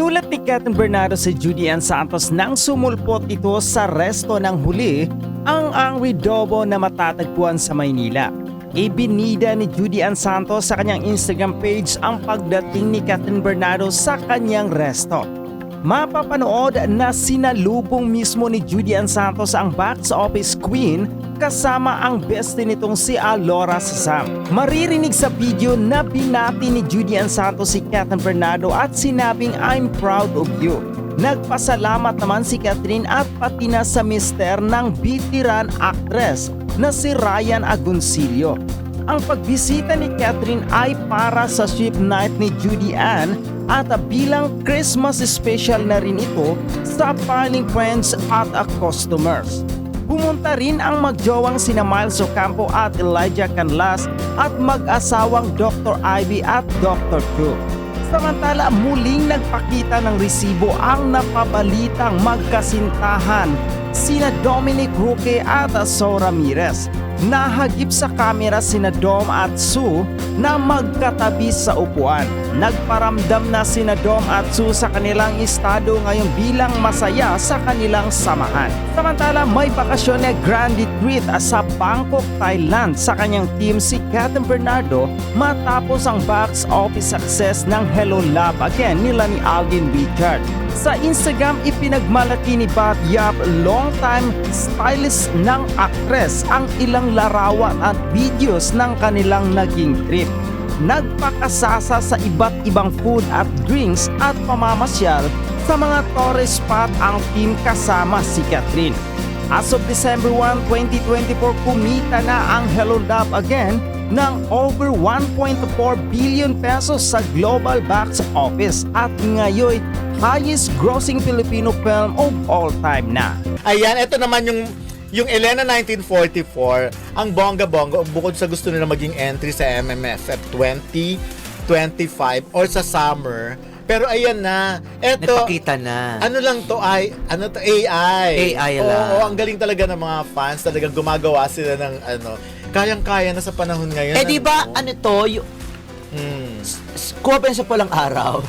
Sinulat ni Catherine Bernardo sa Judy Ann Santos nang sumulpot ito sa resto ng huli ang Angry Dobo na matatagpuan sa Maynila. Ibinida ni Judy Ann Santos sa kanyang Instagram page ang pagdating ni Catherine Bernardo sa kanyang resto. Mapapanood na sinalubong mismo ni Judy Ann Santos ang box office queen kasama ang bestie nitong si Alora Sasam. Maririnig sa video na binati ni Judy Ann Santos si Catherine Bernardo at sinabing I'm proud of you. Nagpasalamat naman si Catherine at pati na sa mister ng bitiran actress na si Ryan Agoncillo. Ang pagbisita ni Catherine ay para sa ship night ni Judy Ann at bilang Christmas special na rin ito sa piling friends at customers. Pumunta rin ang magjowang sina Miles Ocampo at Elijah Canlas at mag-asawang Dr. Ivy at Dr. Chu. Samantala muling nagpakita ng resibo ang napabalitang magkasintahan sina Dominic Roque at So Ramirez. Nahagip sa kamera sina Dom at Sue na magkatabi sa upuan. Nagparamdam na sina Dom at Sue sa kanilang estado ngayong bilang masaya sa kanilang samahan. Samantala may bakasyon na grand retreat sa Bangkok, Thailand sa kanyang team si Catherine Bernardo matapos ang box office success ng Hello Love Again nila ni Alvin Richard. Sa Instagram, ipinagmalaki ni Bob Yap, long-time stylist ng actress, ang ilang larawan at videos ng kanilang naging trip. Nagpakasasa sa iba't ibang food at drinks at pamamasyal sa mga tourist spot ang team kasama si Catherine. As of December 1, 2024, kumita na ang Hello Love Again ng over 1.4 billion pesos sa global box office at ngayon highest grossing Filipino film of all time na. Ayan, ito naman yung Elena 1944, ang bongga-bongga, bukod sa gusto nila maging entry sa MMFF 2025 or sa summer. Pero ayan na, eto, nagpakita na. Ano lang to ay, ano to, AI. AI Oo, lang. ang galing talaga ng mga fans, talagang gumagawa sila ng kayang-kaya na sa panahon ngayon. Di ba, ano to, kuha pa sa palang araw.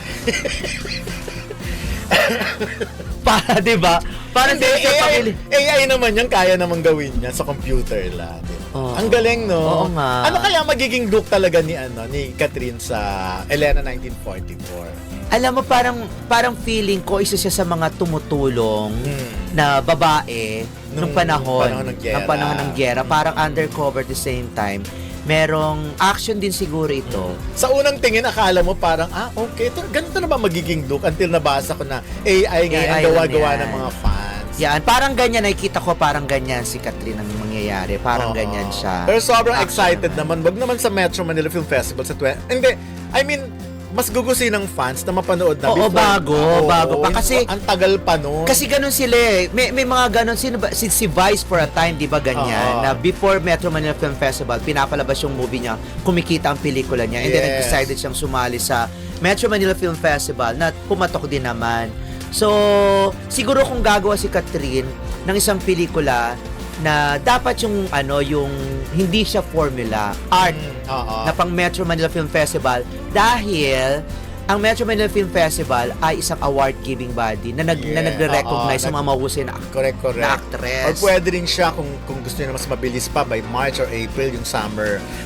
Para, di ba? Para Hindi, sa pamilya. AI naman yan, kaya naman gawin yan sa computer lang. Oh. Ang galing, no? Oo nga. Ano kaya magiging look talaga ni Catherine sa Elena 1944? Alam mo, parang feeling ko isa siya sa mga tumutulong na babae nung panahon ng giyera. Parang undercover at the same time. Merong action din siguro ito. Sa unang tingin, akala mo parang, okay, ganito na ba magiging look? Until nabasa ko na AI nga ang gawa-gawa ng mga fans. Yan, parang ganyan, nakikita ko parang ganyan si Catherine ang mangyayari. Parang ganyan siya. Pero sobrang excited naman. Wag naman sa Metro Manila Film Festival sa mas gugusin ng fans na mapanood na Oo, before. bago pa. Kasi, ang tagal pa nun. Kasi ganun sila eh. May mga ganun. Si Vice for a time, di ba ganyan? Na before Metro Manila Film Festival, pinapalabas yung movie niya, kumikita ang pelikula niya. And then, decided siyang sumali sa Metro Manila Film Festival na pumatok din naman. So, siguro kung gagawa si Catherine ng isang pelikula na dapat yung hindi siya formula art na pang Metro Manila Film Festival dahil ang Metro Manila Film Festival ay isang award-giving body na nagre-recognize sa mga mahusay na actress. Or pwede rin siya kung gusto niyo na mas mabilis pa by March or April yung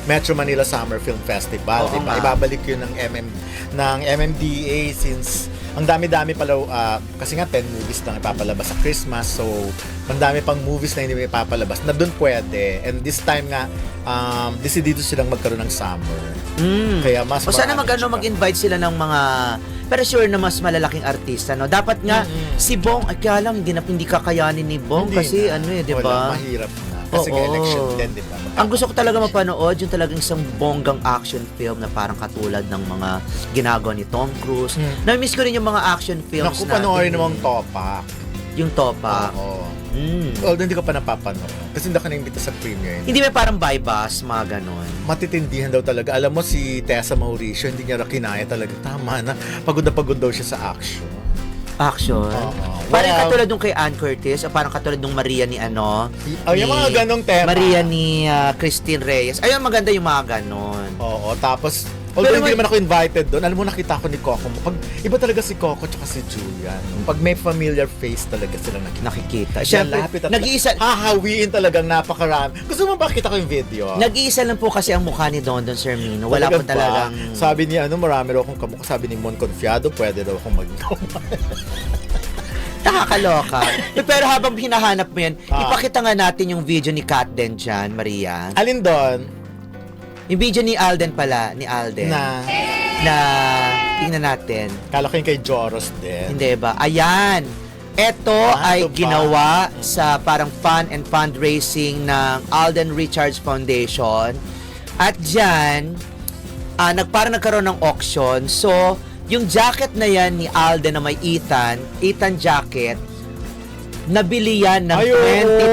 Metro Manila Summer Film Festival, di ba? Ibabalik yun ng MMDA since ang dami-dami pala kasi nga 10 movies lang ipapalabas sa Christmas, so ang dami pang movies na hindi ipapalabas na doon pwede, and this time nga desidido silang magkaroon ng summer. Kaya mas sana mag-invite sila ng mga, pero sure na mas malalaking artista, no? Dapat nga si Bong, kaya lang hindi kakayanin ni Bong kasi di ba? Mahirap na. Kasi election din, di ba? Ang gusto ko talaga mapanood, yung talagang isang bonggang action film na parang katulad ng mga ginagawa ni Tom Cruise. Na-miss ko rin yung mga action films na panoorin namang Topak. Yung Topak. Oo. Although hindi ko pa napapanood. Kasi hindi ka na-imbita sa premiere. Hindi may parang bypass, mga ganon. Matitindihan daw talaga. Alam mo si Tessa Mauricio, hindi niya kinaya talaga. Tama na. Pagod na pagod daw siya sa action. Parang katulad nung kay Ann Curtis, o parang katulad nung Maria ni yung mga ganong tema. Maria ni Christine Reyes. Ayun, maganda yung mga ganon. Oo, tapos Although Pero hindi may- naman ako invited doon, alam mo, nakita ko ni Coco. Pag, iba talaga si Coco tsaka si Julian. Pag may familiar face talaga silang nakikita. nakikita. Siyempre, Lapit at nag-iisa, hahawiin talagang napakarami. Gusto mo bakita ko yung video? nag-iisa lang po kasi ang mukha ni Dondon Sermino. Wala po Talagang talagang... Sabi niya, marami raw akong kamukha. Sabi ni Mon Confiado, pwede raw akong Nakakaloka. Pero habang hinahanap mo yan, Ah. ipakita nga natin yung video ni Kat Den dyan, Maria. Alin doon? Yung video ni Alden pala, ni Alden. Na tingnan natin. Kala ko yung kay Joros din. Hindi ba? Ayan. Ito ay ito pa. ginawa sa parang fun and fundraising ng Alden Richards Foundation. At dyan, parang nagkaroon ng auction. So, yung jacket na yan ni Alden na may Ethan jacket, nabili yan ng Ay, oo,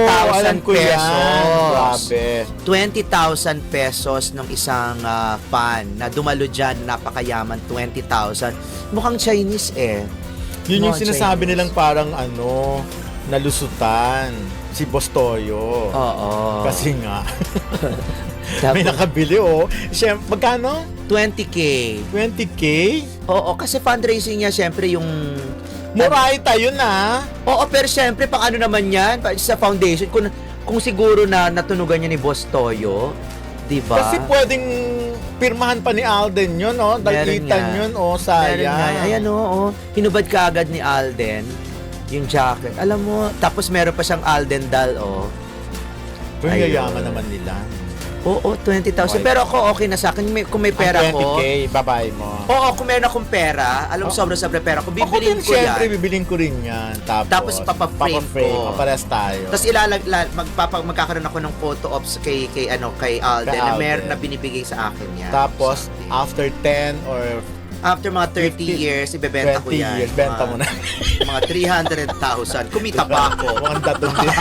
20,000 alam ko yan. pesos. Grabe. 20,000 pesos ng isang fan na dumalo dyan, napakayaman, 20,000. Mukhang Chinese eh. Yun yung Mga sinasabi Chinese. nilang parang nalusutan. Si Bostoyo. Oo. Kasi nga, Tapos, may nakabili Siyempre, magkano? 20K. 20K? Oo, kasi fundraising niya, syempre yung... Moraita yun ah. Oo, pero syempre, pang ano naman yan, sa foundation, kung siguro na natunugan niya ni Boss Toyo, di ba? Kasi pwedeng pirmahan pa ni Alden yun, Meron Dagitan nga. yun, Meron sayang. nga. Ayan, oo. Hinubad ka agad ni Alden yung jacket. Alam mo, tapos meron pa siyang Alden doll, Pero Ayun. yayaman naman nila. Oo, 20,000. Pero ako, okay na sa akin. Kung may pera Ang ko. 20K, babae mo. Oo, kung meron akong pera, alam mo, sobra-sobra pera ko, bibilin Ako din, ko syempre, yan. bibiling ko rin yan. Tapos ipapa-frame ko. Papares tayo. Tapos magkakaroon ako ng photo ops kay Alden, Kay na meron Alden. na binibigay sa akin yan. Tapos, Something. after 10 or After mga 30 50, years, ibebenta ko 20 yan. years, benta mo na. Mga 300,000. Kumita pa ako. Mukhang tatong din.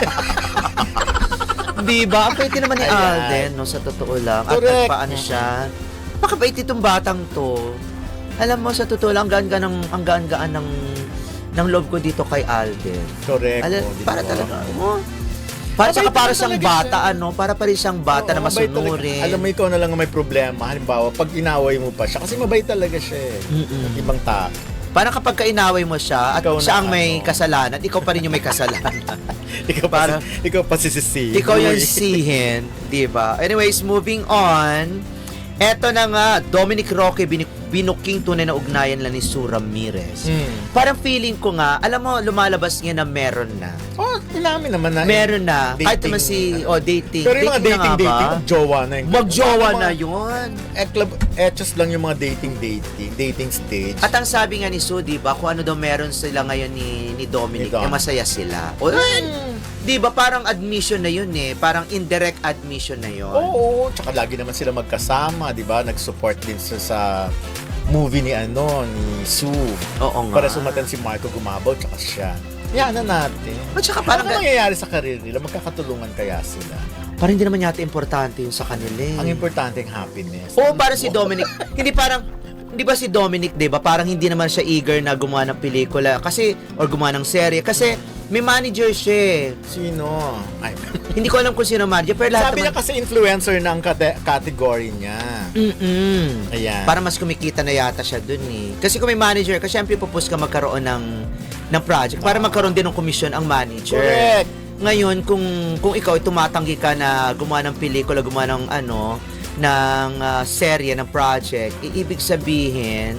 Di ba? Ang pwede naman ni Ayan. Alden, no, sa totoo lang. At Correct. paano siya. Makabait itong batang to. Alam mo, sa totoo lang, ang gaan-gaan ng loob ko dito kay Alden. Correct. Alam, di para ba? talaga, para saka Mabait para naman siyang talaga bata, siya. para pa rin siyang bata na Oo, mabait talaga. masunurin. Alam mo, ikaw na lang ang may problema. Halimbawa, pag inaway mo pa siya, kasi mabait talaga siya eh. Mm-mm. Ibang tao. Parang kapag kainaway mo siya at Ikaw na siya ang may ano. kasalanan, ikaw pa rin yung may kasalanan. Ikaw pa sisisi. Ikaw yung sihin, di ba? Anyways, moving on. Eto na nga, Dominic Roque binuking tunay na ugnayan lang ni Sue Ramirez. Parang feeling ko nga, alam mo, lumalabas nga na meron na. Inamin naman na. Meron na. Kahit dating, naman dating. Pero yung mga Dating na nga ba? magjowa na yung Magjowa Mga- na yun. Etchos lang yung mga dating stage. At ang sabi nga ni Sue, di ba, kung ano daw meron sila ngayon ni Dominic, Ni Dom. masaya sila. O, di ba, parang admission na yun eh. Parang indirect admission na yun. Oo, tsaka lagi naman sila magkasama, di ba? Nag-support din sa movie ni Sue. Oo nga. Para sumaten si Marco Gumabaw, tsaka siya. Yan na natin. At saka parang, Ano mangyayari sa karir nila? Magkakatulungan kaya sila? parang hindi naman yata importante yun sa kanila eh. Ang importante yung happiness. Oo, para si Dominic. Hindi ba si Dominic, di ba? Parang hindi naman siya eager na gumawa ng pelikula. Or gumawa ng serye. Kasi may manager siya eh. Sino? Ay, Hindi ko alam kung sino manager. Pero lahat sabi niya naman... kasi influencer na ang category niya. Mm-mm. Ayan. Para mas kumikita na yata siya dun eh. Kasi kung may manager ka, syempre pupus ka magkaroon ng project. Para magkaroon din ng komisyon ang manager. Correct. Ngayon, kung ikaw ay tumatanggi ka na gumawa ng pelikula, gumawa ng serye, ng project, ibig sabihin,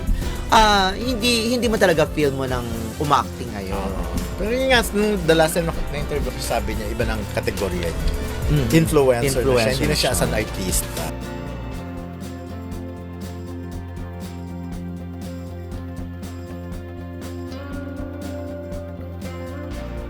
hindi mo talaga feel mo ng umacting ngayon. Pero yun nga, nung the last time na-interview ko, sabi niya, iba ng kategorya niya. Mm. Influencer na siya. Hindi na siya siya. as an artista.